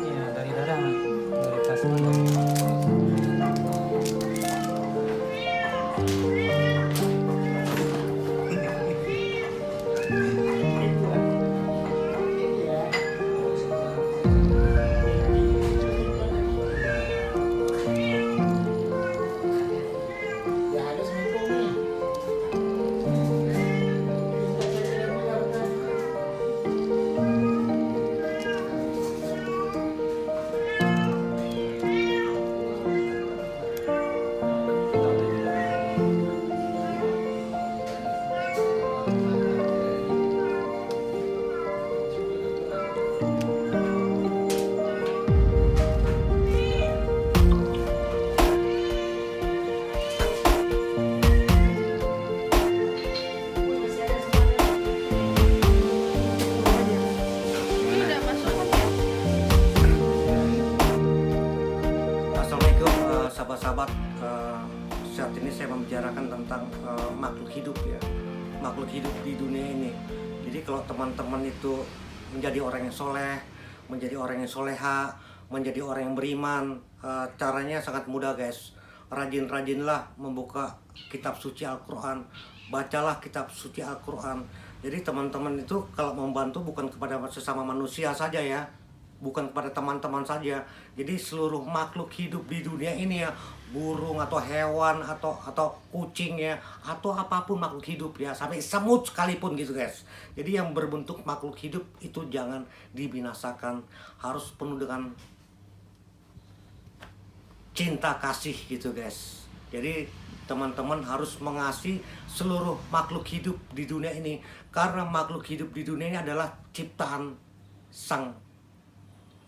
Iya, dari darah, dari plasma. Assalamualaikum sahabat-sahabat. Saat ini saya membicarakan tentang makhluk hidup ya, makhluk hidup di dunia ini. Jadi kalau teman-teman itu menjadi orang yang soleh, menjadi orang yang soleha, menjadi orang yang beriman, caranya sangat mudah guys. Rajin-rajinlah membuka kitab suci Al-Quran, bacalah kitab suci Al-Quran. Jadi teman-teman itu kalau membantu bukan kepada sesama manusia saja ya, bukan kepada teman-teman saja. Jadi seluruh makhluk hidup di dunia ini ya, burung atau hewan atau kucing ya, atau apapun makhluk hidup ya, sampai semut sekalipun gitu guys. Jadi yang berbentuk makhluk hidup itu jangan dibinasakan, harus penuh dengan cinta kasih gitu guys. Jadi teman-teman harus mengasihi seluruh makhluk hidup di dunia ini, karena makhluk hidup di dunia ini adalah ciptaan Sang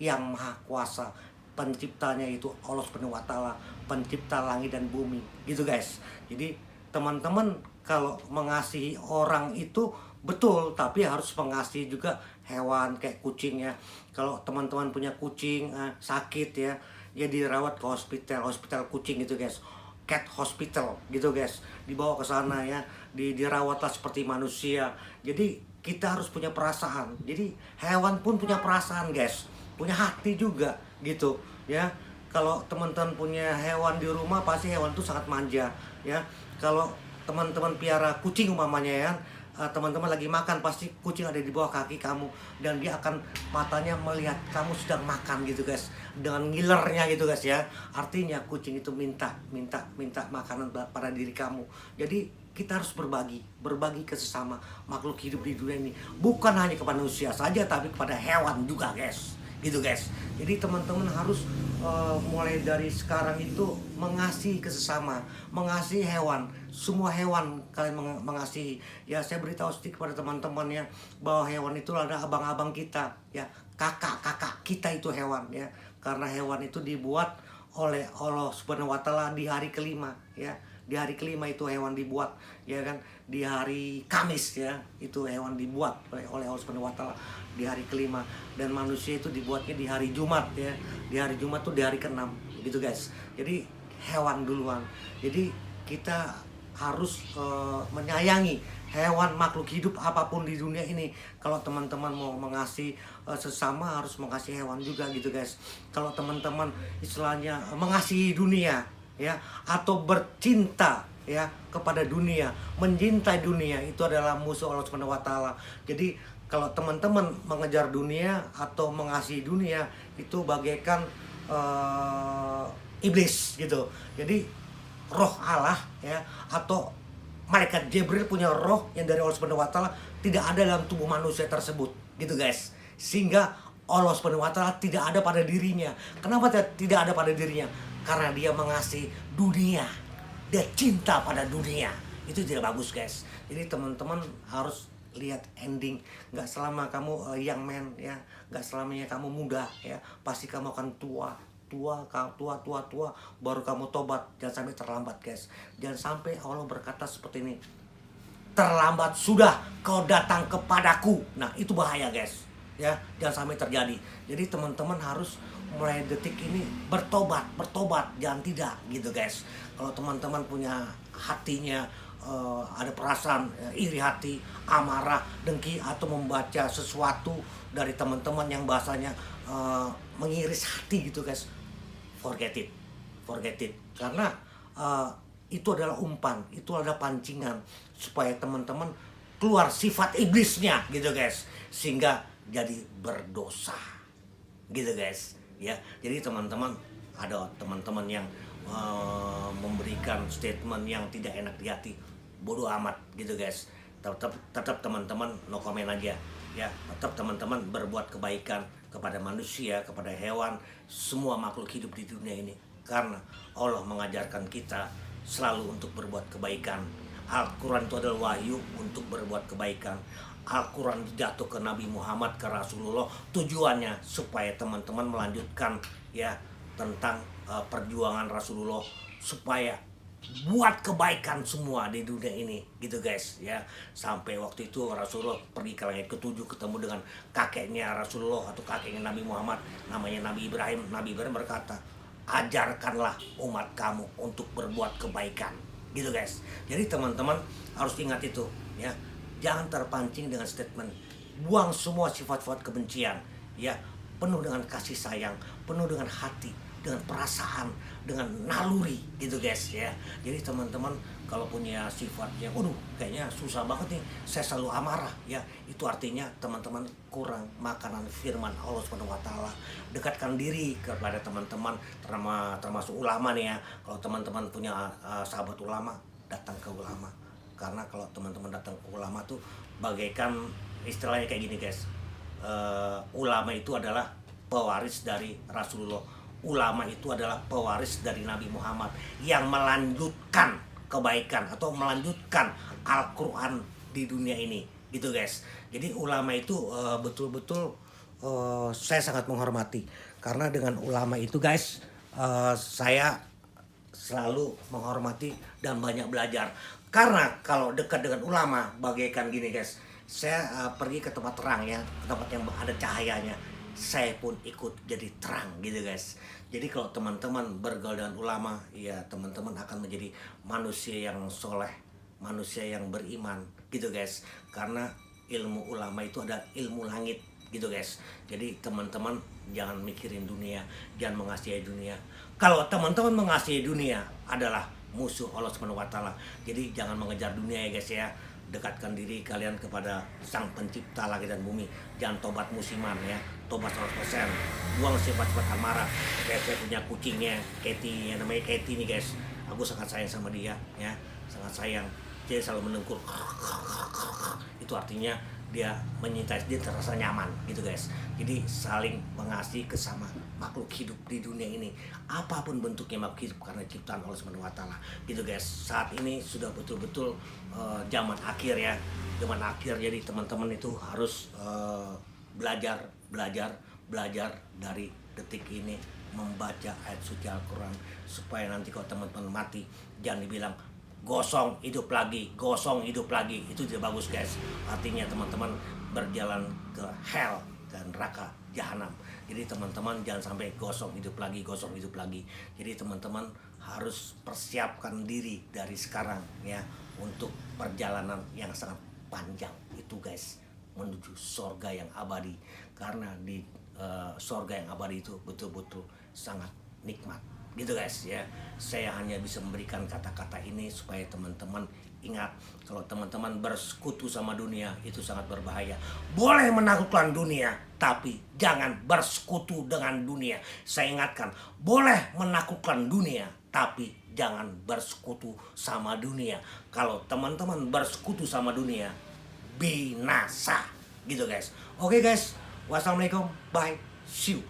Yang Maha Kuasa. Penciptanya itu Allah Subhanahu wa Ta'ala, pencipta langit dan bumi gitu guys. Jadi teman-teman kalau mengasihi orang itu betul, tapi harus mengasihi juga hewan kayak kucing ya. Kalau teman-teman punya kucing sakit ya, ya dirawat ke hospital kucing gitu guys, cat hospital gitu guys, dibawa ke sana ya, dirawatlah seperti manusia. Jadi kita harus punya perasaan. Jadi hewan pun punya perasaan guys, punya hati juga gitu ya. Kalau teman-teman punya hewan di rumah, pasti hewan itu sangat manja ya. Kalau teman-teman piara kucing umpamanya ya, teman-teman lagi makan, pasti kucing ada di bawah kaki kamu dan dia akan matanya melihat kamu sedang makan gitu guys, dengan ngilernya gitu guys ya. Artinya kucing itu minta makanan pada diri kamu. Jadi kita harus berbagi ke sesama makhluk hidup di dunia ini, bukan hanya kepada manusia saja, tapi kepada hewan juga guys gitu guys. Jadi teman-teman harus mulai dari sekarang itu mengasihi ke sesama, mengasihi hewan, semua hewan kalian mengasihi ya. Saya beritahu sedikit kepada teman-teman ya, bahwa hewan itu adalah abang-abang kita ya, kakak-kakak kita itu hewan ya, karena hewan itu dibuat oleh Allah Subhanahu wa Ta'ala di hari kelima ya. Di hari kelima itu hewan dibuat ya kan, di hari Kamis ya, itu hewan dibuat oleh Allah Subhanahu wa Ta'ala di hari kelima, dan manusia itu dibuatnya di hari Jumat ya. Di hari Jumat tuh di hari ke-6 gitu guys. Jadi hewan duluan. Jadi kita harus menyayangi hewan, makhluk hidup apapun di dunia ini. Kalau teman-teman mau mengasihi sesama, harus mengasihi hewan juga gitu guys. Kalau teman-teman istilahnya mengasihi dunia ya, atau bercinta ya kepada dunia, mencintai dunia, itu adalah musuh Allah Subhanahu wa Ta'ala. Jadi kalau teman-teman mengejar dunia atau mengasihi dunia, itu bagaikan iblis gitu. Jadi roh Allah ya, atau malaikat Jibril punya roh yang dari Allah Subhanahu wa Ta'ala, tidak ada dalam tubuh manusia tersebut gitu guys. Sehingga Allah Subhanahu wa taala tidak ada pada dirinya. Kenapa tidak ada pada dirinya? Karena dia mengasihi dunia. Dia cinta pada dunia. Itu tidak bagus, guys. Jadi teman-teman harus lihat ending. Nggak selama kamu young man ya, nggak selamanya kamu muda ya, pasti kamu akan tua baru kamu tobat. Jangan sampai terlambat, guys. Jangan sampai Allah berkata seperti ini, terlambat sudah kau datang kepadaku. Nah, itu bahaya, guys. Ya, jangan sampai terjadi. Jadi teman-teman harus mulai detik ini bertobat, jangan tidak gitu, guys. Kalau teman-teman punya hatinya ada perasaan iri hati, amarah, dengki, atau membaca sesuatu dari teman-teman yang bahasanya mengiris hati gitu, guys, forget it, karena itu adalah umpan, itu adalah pancingan supaya teman-teman keluar sifat iblisnya gitu, guys, sehingga jadi berdosa gitu, guys ya. Jadi teman-teman, ada teman-teman yang memberikan statement yang tidak enak di hati, bodoh amat gitu, guys. Tetap teman-teman no comment aja ya. Tetap teman-teman berbuat kebaikan kepada manusia, kepada hewan, semua makhluk hidup di dunia ini, karena Allah mengajarkan kita selalu untuk berbuat kebaikan. Al-Quran itu adalah wahyu untuk berbuat kebaikan. Al-Quran jatuh ke Nabi Muhammad, ke Rasulullah, tujuannya supaya teman-teman melanjutkan ya tentang perjuangan Rasulullah, supaya buat kebaikan semua di dunia ini gitu, guys ya. Sampai waktu itu Rasulullah pergi ke langit ketujuh, ketemu dengan kakeknya Rasulullah atau kakeknya Nabi Muhammad, namanya Nabi Ibrahim. Nabi Ibrahim berkata, ajarkanlah umat kamu untuk berbuat kebaikan gitu, guys. Jadi teman-teman harus ingat itu ya. Jangan terpancing dengan statement, buang semua sifat-sifat kebencian ya, penuh dengan kasih sayang, penuh dengan hati, dengan perasaan, dengan naluri gitu, guys ya. Jadi teman-teman kalau punya sifatnya, kayaknya susah banget nih, saya selalu amarah ya, itu artinya teman-teman kurang makanan firman Allah Subhanahu wa taala. Dekatkan diri kepada teman-teman, termasuk ulama nih ya. Kalau teman-teman punya sahabat ulama, datang ke ulama. Karena kalau teman-teman datang ke ulama tuh bagaikan istilahnya kayak gini, guys. Ulama itu adalah pewaris dari Rasulullah. Ulama itu adalah pewaris dari Nabi Muhammad yang melanjutkan kebaikan atau melanjutkan Al-Quran di dunia ini gitu, guys. Jadi ulama itu betul-betul saya sangat menghormati, karena dengan ulama itu, guys, saya selalu menghormati dan banyak belajar. Karena kalau dekat dengan ulama bagaikan gini, guys, saya pergi ke tempat terang ya, ke tempat yang ada cahayanya, saya pun ikut jadi terang gitu, guys. Jadi kalau teman-teman bergaul dengan ulama, ya teman-teman akan menjadi manusia yang soleh, manusia yang beriman gitu, guys. Karena ilmu ulama itu ada ilmu langit gitu, guys. Jadi teman-teman jangan mikirin dunia, jangan mengasihi dunia. Kalau teman-teman mengasihi dunia adalah musuh Allah Subhanahu wa taala. Jadi jangan mengejar dunia ya, guys ya. Dekatkan diri kalian kepada Sang Pencipta langit dan bumi. Jangan tobat musiman ya, tobat 100%. Buang sifat-sifat amarah. Kayak saya punya kucingnya, Katie, yang namanya Katie nih, guys. Aku sangat sayang sama dia ya, sangat sayang. Dia selalu menengkur. Itu artinya dia menyintai, dia terasa nyaman gitu, guys. Jadi saling mengasihi kesama makhluk hidup di dunia ini, apapun bentuknya makhluk hidup, karena ciptaan Allah Subhanahu wa taala gitu, guys. Saat ini sudah betul-betul zaman akhir ya, zaman akhir. Jadi teman-teman itu harus belajar dari detik ini, membaca ayat suci Al-Quran, supaya nanti kalau teman-teman mati jangan dibilang gosong hidup lagi. Itu tidak bagus, guys. Artinya teman-teman berjalan ke hell dan neraka jahanam. Jadi teman-teman jangan sampai gosong hidup lagi. Jadi teman-teman harus persiapkan diri dari sekarang ya, untuk perjalanan yang sangat panjang itu, guys, menuju sorga yang abadi. Karena di sorga yang abadi itu betul-betul sangat nikmat gitu, guys ya. Saya hanya bisa memberikan kata-kata ini supaya teman-teman ingat, kalau teman-teman bersekutu sama dunia itu sangat berbahaya. Boleh menaklukkan dunia, tapi jangan bersekutu dengan dunia. Saya ingatkan, boleh menaklukkan dunia, tapi jangan bersekutu sama dunia. Kalau teman-teman bersekutu sama dunia, binasa gitu, guys. Oke, guys, Wassalamualaikum, bye, see you.